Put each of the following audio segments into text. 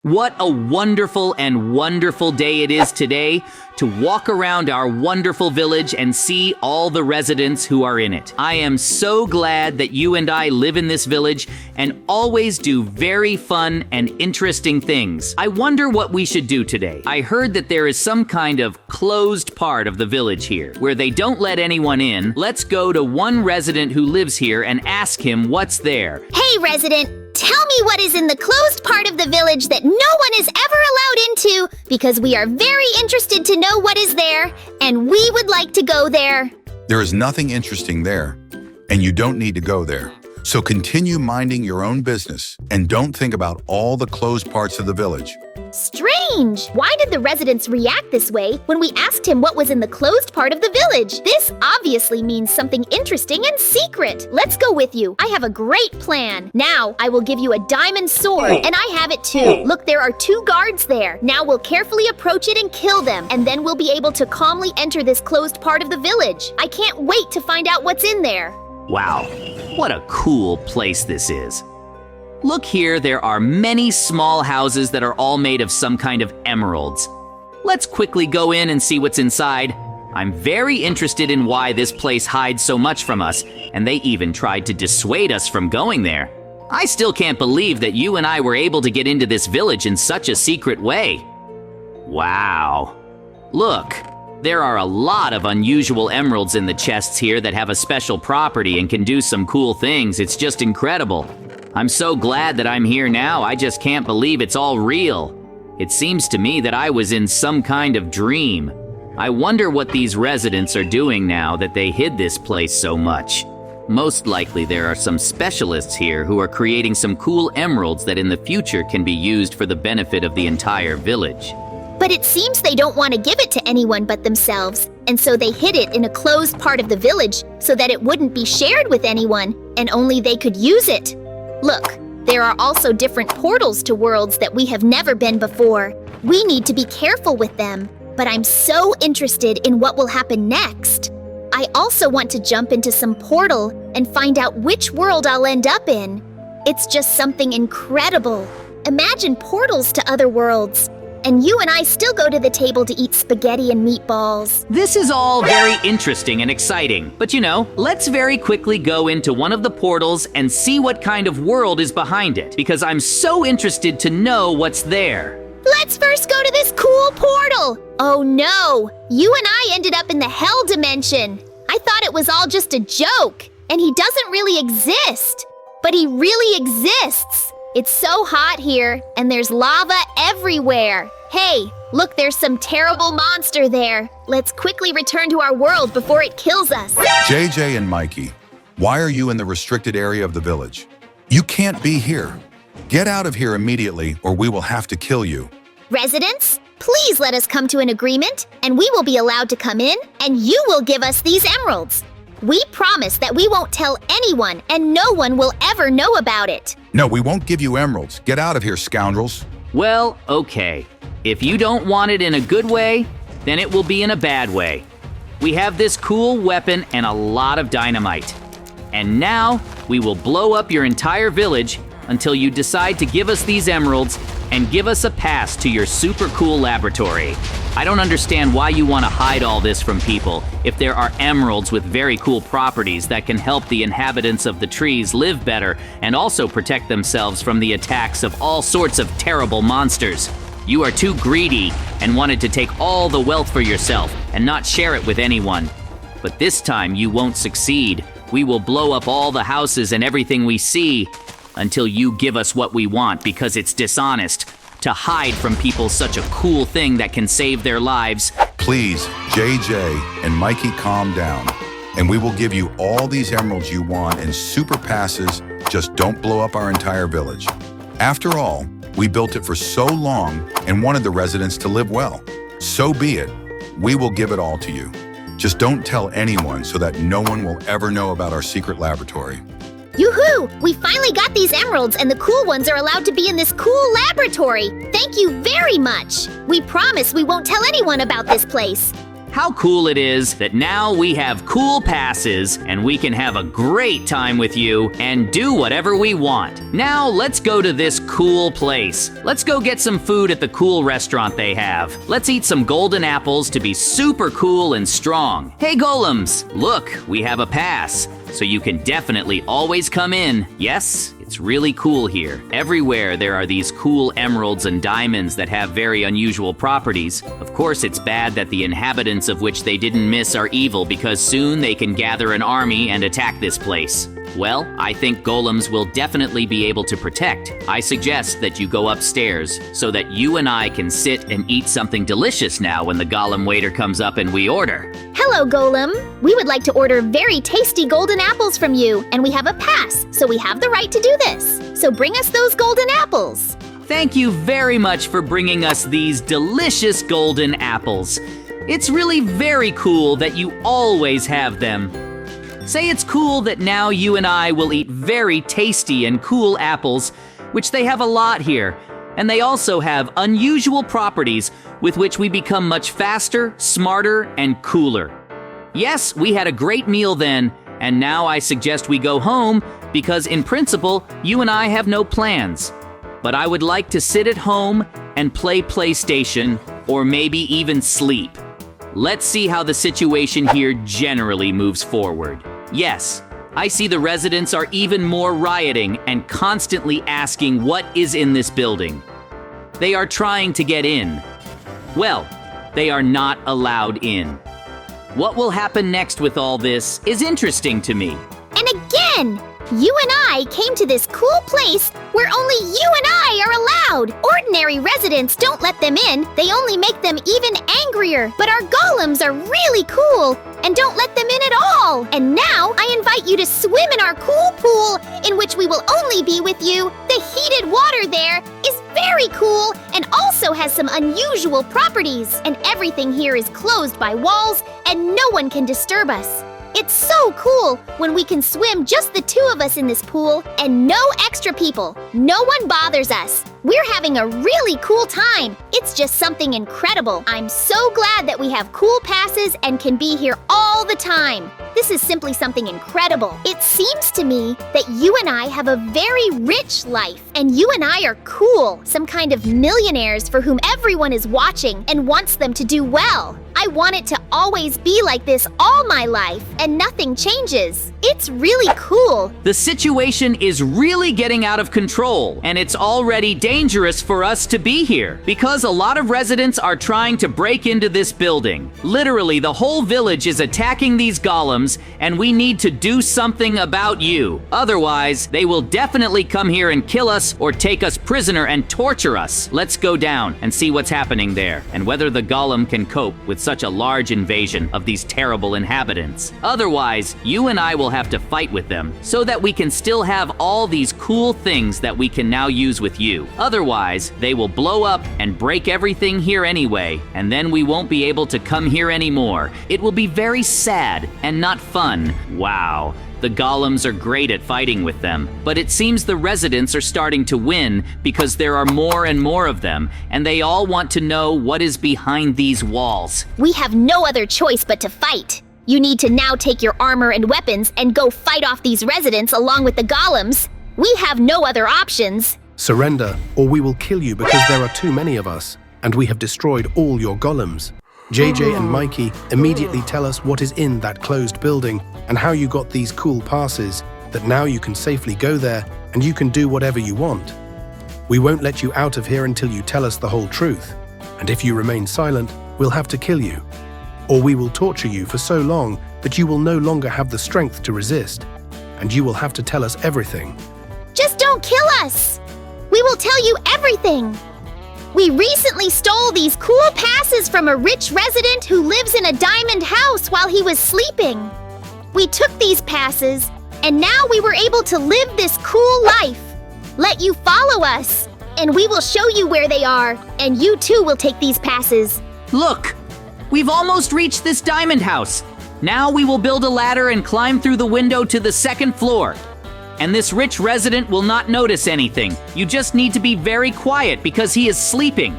What a wonderful and wonderful day it is today to walk around our wonderful village and see all the residents who are in it. I am so glad that you and I live in this village and always do very fun and interesting things. I wonder what we should do today. I heard that there is some kind of closed part of the village here where they don't let anyone in. Let's go to one resident who lives here and ask him what's there. Hey, resident! Tell me what is in the closed part of the village that no one is ever allowed into, because we are very interested to know what is there, and we would like to go there. There is nothing interesting there, and you don't need to go there. So continue minding your own business, and don't think about all the closed parts of the village. Strange! Why did the residents react this way when we asked him what was in the closed part of the village? This obviously means something interesting and secret. Let's go with you. I have a great plan. Now, I will give you a diamond sword, and I have it too. Look, there are 2 guards there. Now we'll carefully approach it and kill them, and then we'll be able to calmly enter this closed part of the village. I can't wait to find out what's in there. Wow, what a cool place this is. Look here, there are many small houses that are all made of some kind of emeralds. Let's quickly go in and see what's inside. I'm very interested in why this place hides so much from us, and they even tried to dissuade us from going there. I still can't believe that you and I were able to get into this village in such a secret way. Wow. Look, there are a lot of unusual emeralds in the chests here that have a special property and can do some cool things. It's just incredible. I'm so glad that I'm here now. I just can't believe it's all real. It seems to me that I was in some kind of dream. I wonder what these residents are doing now that they hid this place so much. Most likely there are some specialists here who are creating some cool emeralds that in the future can be used for the benefit of the entire village. But it seems they don't want to give it to anyone but themselves, and so they hid it in a closed part of the village so that it wouldn't be shared with anyone, and only they could use it. Look, there are also different portals to worlds that we have never been before. We need to be careful with them, but I'm so interested in what will happen next. I also want to jump into some portal and find out which world I'll end up in. It's just something incredible. Imagine portals to other worlds. And you and I still go to the table to eat spaghetti and meatballs. This is all very interesting and exciting, but you know, let's very quickly go into one of the portals and see what kind of world is behind it, because I'm so interested to know what's there. Let's first go to this cool portal. Oh no, you and I ended up in the hell dimension. I thought it was all just a joke, and he doesn't really exist. But he really exists. It's so hot here, and there's lava everywhere. Hey, look, there's some terrible monster there. Let's quickly return to our world before it kills us. JJ and Mikey, why are you in the restricted area of the village? You can't be here. Get out of here immediately, or we will have to kill you. Residents, please let us come to an agreement, and we will be allowed to come in, and you will give us these emeralds. We promise that we won't tell anyone, and no one will ever know about it. No, we won't give you emeralds. Get out of here, scoundrels. Well, okay. If you don't want it in a good way, then it will be in a bad way. We have this cool weapon and a lot of dynamite. And now, we will blow up your entire village until you decide to give us these emeralds and give us a pass to your super cool laboratory. I don't understand why you want to hide all this from people if there are emeralds with very cool properties that can help the inhabitants of the trees live better and also protect themselves from the attacks of all sorts of terrible monsters. You are too greedy and wanted to take all the wealth for yourself and not share it with anyone. But this time you won't succeed. We will blow up all the houses and everything we see until you give us what we want, because it's dishonest to hide from people such a cool thing that can save their lives. Please, JJ and Mikey, calm down. And we will give you all these emeralds you want and super passes. Just don't blow up our entire village. After all, we built it for so long and wanted the residents to live well. So be it. We will give it all to you. Just don't tell anyone so that no one will ever know about our secret laboratory. Yoo-hoo! We finally got these emeralds, and the cool ones are allowed to be in this cool laboratory. Thank you very much. We promise we won't tell anyone about this place. How cool it is that now we have cool passes and we can have a great time with you and do whatever we want. Now let's go to this cool place. Let's go get some food at the cool restaurant they have. Let's eat some golden apples to be super cool and strong. Hey golems, look, we have a pass, so you can definitely always come in. Yes? It's really cool here. Everywhere there are these cool emeralds and diamonds that have very unusual properties. Of course, it's bad that the inhabitants of which they didn't miss are evil because soon they can gather an army and attack this place. Well, I think golems will definitely be able to protect. I suggest that you go upstairs so that you and I can sit and eat something delicious now when the golem waiter comes up and we order. Hello, Golem. We would like to order very tasty golden apples from you, and we have a pass, so we have the right to do this. So bring us those golden apples. Thank you very much for bringing us these delicious golden apples. It's really very cool that you always have them. Say it's cool that now you and I will eat very tasty and cool apples, which they have a lot here. And they also have unusual properties with which we become much faster, smarter, and cooler. Yes, we had a great meal then, and now I suggest we go home because in principle, you and I have no plans. But I would like to sit at home and play PlayStation, or maybe even sleep. Let's see how the situation here generally moves forward. Yes, I see the residents are even more rioting and constantly asking what is in this building. They are trying to get in. Well, they are not allowed in. What will happen next with all this is interesting to me. And again, you and I came to this cool place where only you and I are allowed. Ordinary residents don't let them in. They only make them even angrier. But our golems are really cool and don't let them in at all. And now I invite you to swim in our cool pool in which we will only be with you. The heated water there is very cool and also has some unusual properties. And everything here is closed by walls and no one can disturb us. It's so cool when we can swim just the two of us in this pool and no extra people. No one bothers us. We're having a really cool time. It's just something incredible. I'm so glad that we have cool passes and can be here all the time. This is simply something incredible. It seems to me that you and I have a very rich life, and you and I are cool, some kind of millionaires for whom everyone is watching and wants them to do well. I want it to always be like this all my life, and nothing changes. It's really cool. The situation is really getting out of control, and it's already dangerous for us to be here because a lot of residents are trying to break into this building. Literally, the whole village is attacking these golems, and we need to do something about you. Otherwise, they will definitely come here and kill us or take us prisoner and torture us. Let's go down and see what's happening there and whether the golem can cope with such a large invasion of these terrible inhabitants. Otherwise, you and I will have to fight with them so that we can still have all these cool things that we can now use with you. Otherwise, they will blow up and break everything here anyway, and then we won't be able to come here anymore. It will be very sad and not fun. Wow. The golems are great at fighting with them, but it seems the residents are starting to win because there are more and more of them, and they all want to know what is behind these walls. We have no other choice but to fight. You need to now take your armor and weapons and go fight off these residents along with the golems. We have no other options. Surrender, or we will kill you because there are too many of us, and we have destroyed all your golems. JJ and Mikey immediately tell us what is in that closed building and how you got these cool passes that now you can safely go there and you can do whatever you want. We won't let you out of here until you tell us the whole truth, and if you remain silent, we'll have to kill you. Or we will torture you for so long that you will no longer have the strength to resist, and you will have to tell us everything. Just don't kill us! We will tell you everything! We recently stole these cool passes from a rich resident who lives in a diamond house while he was sleeping. We took these passes, and now we were able to live this cool life. Let you follow us, and we will show you where they are, and you too will take these passes. Look! We've almost reached this diamond house. Now we will build a ladder and climb through the window to the second floor. And this rich resident will not notice anything. You just need to be very quiet because he is sleeping.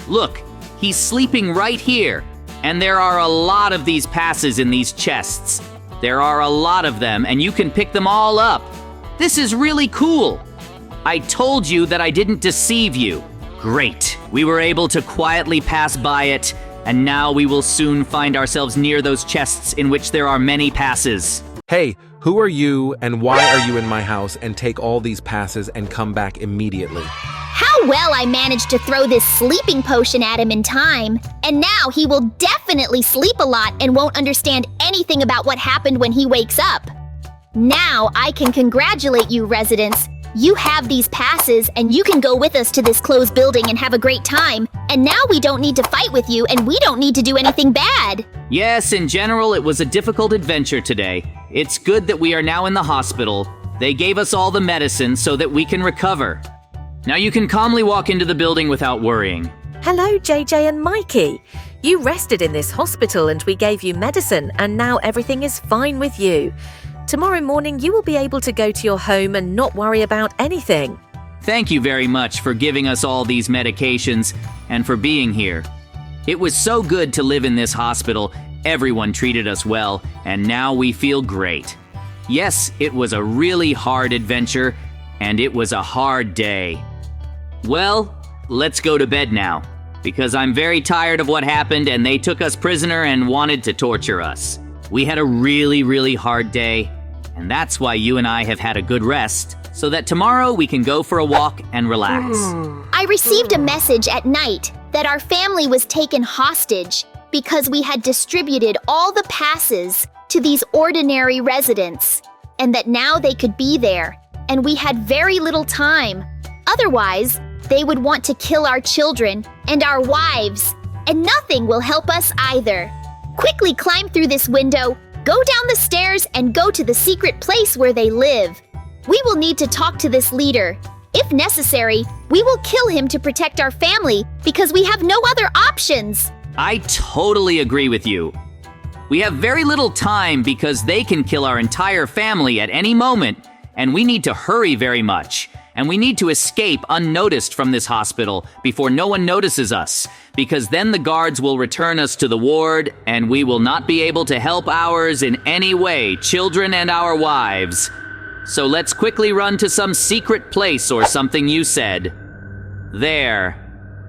Look, he's sleeping right here. And there are a lot of these passes in these chests. There are a lot of them, and you can pick them all up. This is really cool. I told you that I didn't deceive you. Great. We were able to quietly pass by it, and now we will soon find ourselves near those chests in which there are many passes. Hey, who are you and why are you in my house, and take all these passes and come back immediately? How well I managed to throw this sleeping potion at him in time. And now he will definitely sleep a lot and won't understand anything about what happened when he wakes up. Now I can congratulate you, residents. You have these passes and you can go with us to this closed building and have a great time. And now we don't need to fight with you and we don't need to do anything bad. Yes, in general, it was a difficult adventure today. It's good that we are now in the hospital. They gave us all the medicine so that we can recover. Now you can calmly walk into the building without worrying. Hello, JJ and Mikey. You rested in this hospital and we gave you medicine, and now everything is fine with you. Tomorrow morning you will be able to go to your home and not worry about anything. Thank you very much for giving us all these medications and for being here. It was so good to live in this hospital. Everyone treated us well, and now we feel great. Yes, it was a really hard adventure, and it was a hard day. Well, let's go to bed now, because I'm very tired of what happened and they took us prisoner and wanted to torture us. We had a really hard day, and that's why you and I have had a good rest, so that tomorrow we can go for a walk and relax. I received a message at night that our family was taken hostage because we had distributed all the passes to these ordinary residents, and that now they could be there, and we had very little time. Otherwise, they would want to kill our children and our wives, and nothing will help us either. Quickly climb through this window, go down the stairs, and go to the secret place where they live. We will need to talk to this leader. If necessary, we will kill him to protect our family because we have no other options. I totally agree with you. We have very little time because they can kill our entire family at any moment, and we need to hurry very much. And we need to escape unnoticed from this hospital before no one notices us, because then the guards will return us to the ward, and we will not be able to help ours in any way, children and our wives. So let's quickly run to some secret place or something you said. There.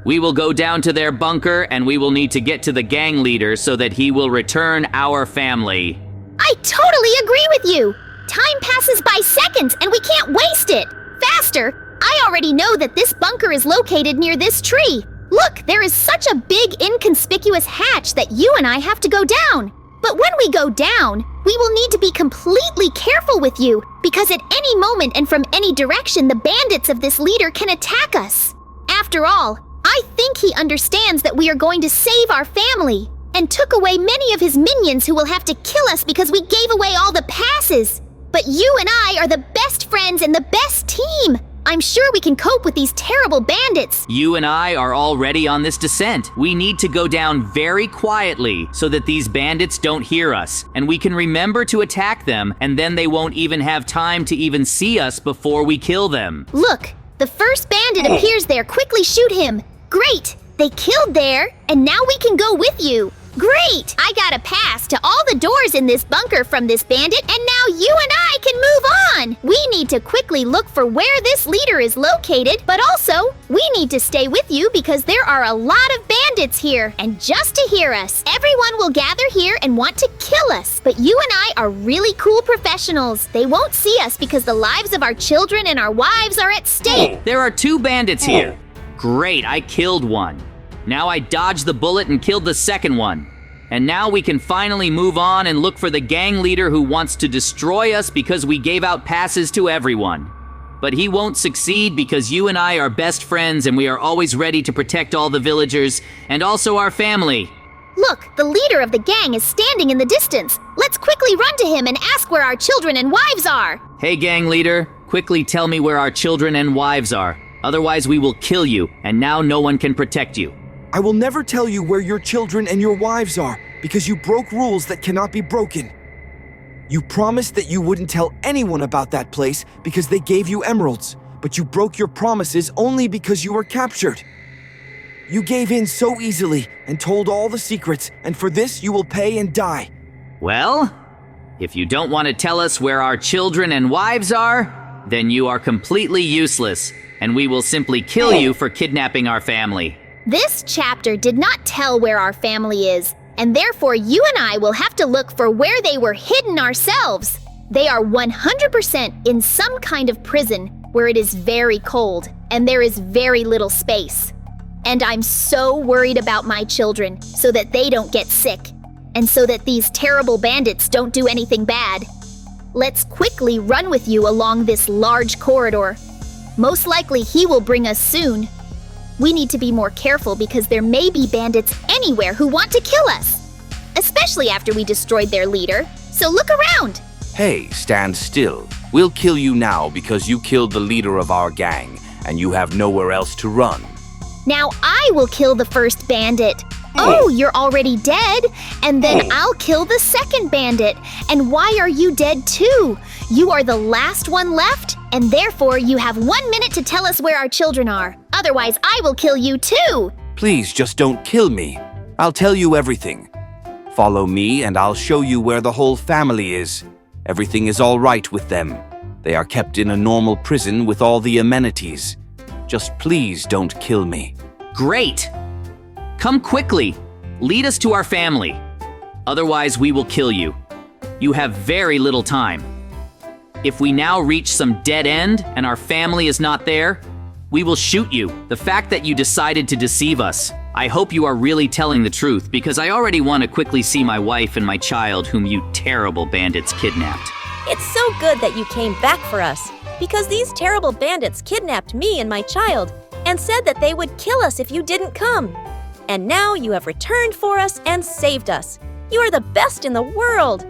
We will go down to their bunker, and we will need to get to the gang leader so that he will return our family. I totally agree with you. Time passes by seconds, and we can't waste it. Faster! I already know that this bunker is located near this tree. Look, there is such a big, inconspicuous hatch that you and I have to go down. But when we go down, we will need to be completely careful with you, because at any moment and from any direction, the bandits of this leader can attack us. After all, I think he understands that we are going to save our family, and took away many of his minions who will have to kill us because we gave away all the passes. But you and I are the best friends and the best team. I'm sure we can cope with these terrible bandits. You and I are already on this descent. We need to go down very quietly so that these bandits don't hear us, and we can remember to attack them, and then they won't even have time to even see us before we kill them. Look, the first bandit appears there. Quickly shoot him. Great! They killed there, and now we can go with you. Great! I got a pass to all the doors in this bunker from this bandit, and now you and I can move on! We need to quickly look for where this leader is located, but also, we need to stay with you because there are a lot of bandits here, and just to hear us, everyone will gather here and want to kill us. But you and I are really cool professionals. They won't see us because the lives of our children and our wives are at stake. There are 2 bandits here. Great, I killed one. Now I dodged the bullet and killed the second one. And now we can finally move on and look for the gang leader who wants to destroy us because we gave out passes to everyone. But he won't succeed because you and I are best friends and we are always ready to protect all the villagers and also our family. Look, the leader of the gang is standing in the distance. Let's quickly run to him and ask where our children and wives are. Hey, gang leader, quickly tell me where our children and wives are. Otherwise we will kill you, and now no one can protect you. I will never tell you where your children and your wives are, because you broke rules that cannot be broken. You promised that you wouldn't tell anyone about that place because they gave you emeralds, but you broke your promises only because you were captured. You gave in so easily and told all the secrets, and for this you will pay and die. Well, if you don't want to tell us where our children and wives are, then you are completely useless, and we will simply kill you for kidnapping our family. This chapter did not tell where our family is, and therefore you and I will have to look for where they were hidden ourselves. They are 100% in some kind of prison where it is very cold and there is very little space. And I'm so worried about my children so that they don't get sick and so that these terrible bandits don't do anything bad. Let's quickly run with you along this large corridor. Most likely he will bring us soon. We need to be more careful because there may be bandits anywhere who want to kill us, especially after we destroyed their leader. So look around. Hey, stand still. We'll kill you now because you killed the leader of our gang, and you have nowhere else to run. Now I will kill the first bandit. Oh, you're already dead. And then I'll kill the second bandit. And why are you dead too? You are the last one left, and therefore you have 1 minute to tell us where our children are. Otherwise, I will kill you too. Please just don't kill me. I'll tell you everything. Follow me and I'll show you where the whole family is. Everything is all right with them. They are kept in a normal prison with all the amenities. Just please don't kill me. Great! Come quickly. Lead us to our family. Otherwise, we will kill you. You have very little time. If we now reach some dead end and our family is not there, we will shoot you. The fact that you decided to deceive us. I hope you are really telling the truth because I already want to quickly see my wife and my child whom you terrible bandits kidnapped. It's so good that you came back for us, because these terrible bandits kidnapped me and my child and said that they would kill us if you didn't come. And now you have returned for us and saved us. You are the best in the world.